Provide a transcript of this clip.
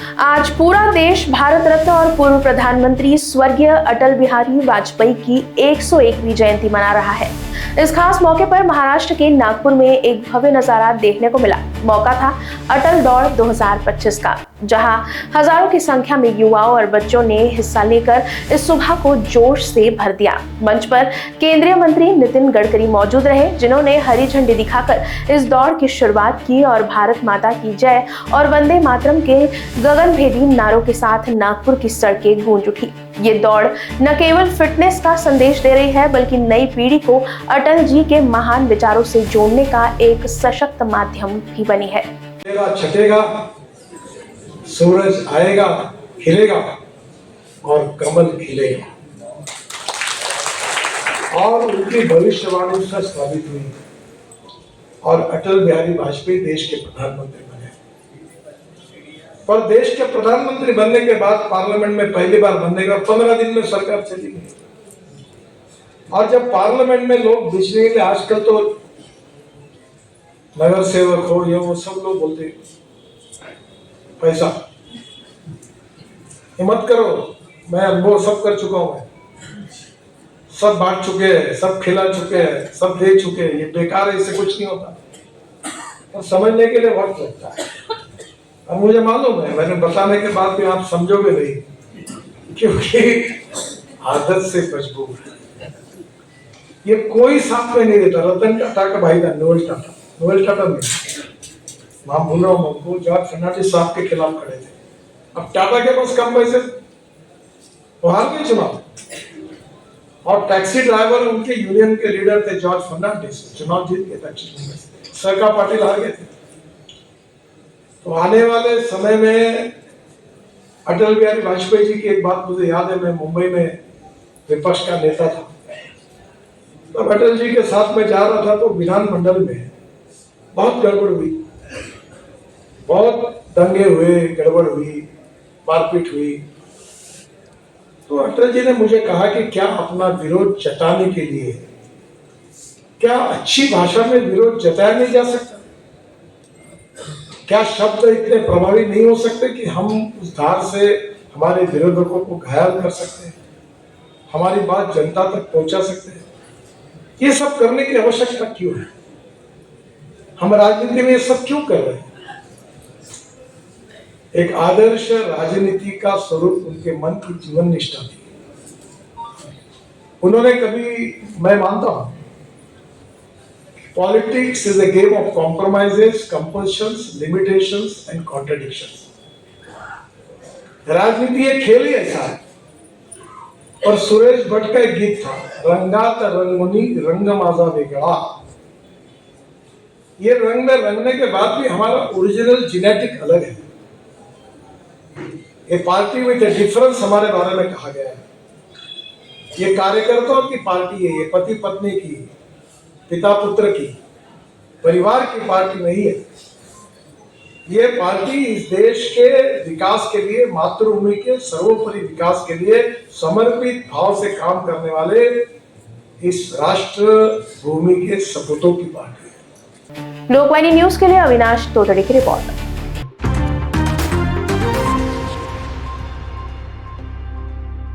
आज पूरा देश भारत रत्न और पूर्व प्रधानमंत्री स्वर्गीय अटल बिहारी वाजपेयी की 101वीं जयंती मना रहा है। इस खास मौके पर महाराष्ट्र के नागपुर में एक भव्य नजारा देखने को मिला। मौका था अटल दौड़ 2025 का, जहां हजारों की संख्या में युवाओं और बच्चों ने हिस्सा लेकर इस सुबह को जोश से भर दिया। मंच पर केंद्रीय मंत्री नितिन गडकरी मौजूद रहे, जिन्होंने हरी झंडी दिखाकर इस दौड़ की शुरुआत की और भारत माता की जय और वंदे मातरम के गगनभेदी नारों के साथ नागपुर की सड़कें गूंज उठी। ये दौड़ न केवल फिटनेस का संदेश दे रही है, बल्कि नई पीढ़ी को अटल जी के महान विचारों से जोड़ने का एक सशक्त माध्यम भी बनी है। छटेगा, सूरज आएगा, खिलेगा और कमल खिलेगा, और उनकी भविष्यवाणी सच साबित हुई और अटल बिहारी वाजपेयी देश के प्रधानमंत्री बने। पर देश के प्रधानमंत्री बनने के बाद पार्लियामेंट में पहली बार बनने का 15 दिन में सरकार चली गई, और जब पार्लियामेंट में लोग बिजली के, आजकल तो नगर सेवक हो या वो सब लोग बोलते पैसा, हिम्मत करो, मैं अनुभव सब कर चुका हूं, सब बांट चुके हैं, सब खिला चुके हैं, सब दे चुके हैं, ये बेकार है, इससे कुछ नहीं होता। और समझने के लिए वक्त लगता है, और मुझे मालूम है मैंने बताने के बाद भी आप समझोगे नहीं, क्योंकि आदत से मजबूर है। ये कोई साथ में नहीं देता। रतन टाटा का भाई था नोएल टाटा नहीं, नाम भूल रहा हूँ उनको, जॉर्ज फर्नांडिस साहब के खिलाफ खड़े थे। अब टाटा के पास कम पैसे, वो हार गए चुनाव, और टैक्सी ड्राइवर उनके यूनियन के लीडर थे जॉर्ज फर्नांडिस, चुनाव जीत गए टैक्सी, सरका पाटिल हार गए थे। तो आने वाले समय में अटल बिहारी वाजपेयी जी की एक बात मुझे याद है, मैं मुंबई में विपक्ष का नेता था, तब अटल जी के साथ में जा रहा था, तो विधानमंडल में बहुत गड़बड़ हुई, बहुत दंगे हुए, गड़बड़ हुई, मारपीट हुई। तो अटल जी ने मुझे कहा कि क्या अपना विरोध जताने के लिए, क्या अच्छी भाषा में विरोध जताया नहीं जा सकता? क्या शब्द इतने प्रभावी नहीं हो सकते कि हम उस धार से हमारे विरोधकों को घायल कर सकते हैं, हमारी बात जनता तक पहुंचा सकते हैं? ये सब करने की आवश्यकता क्यों है? हम राजनीति में ये सब क्यों कर रहे हैं? एक आदर्श राजनीति का स्वरूप उनके मन की जीवन निष्ठा थी। उन्होंने कभी, मैं मानता हूं, politics is a game of compromises, compulsions, limitations and contradictions. राजनीति एक खेल ही ऐसा है। और सुरेश भट्ट का एक गीत था, रंगात रंगुनी रंग माझा वेगळा। ये रंग में रंगने के बाद भी हमारा ओरिजिनल जेनेटिक अलग है। ये पार्टी विद अ डिफरेंस हमारे बारे में कहा गया है। ये कार्यकर्ताओं की पार्टी है, ये पति पत्नी की, पिता पुत्र की, परिवार की पार्टी नहीं है। ये पार्टी इस देश के विकास के लिए, मातृभूमि के सर्वोपरि विकास के लिए समर्पित भाव से काम करने वाले इस राष्ट्र भूमि के सपूतों की पार्टी है। लोकवाणी न्यूज के लिए अविनाश तोतड़े की रिपोर्ट।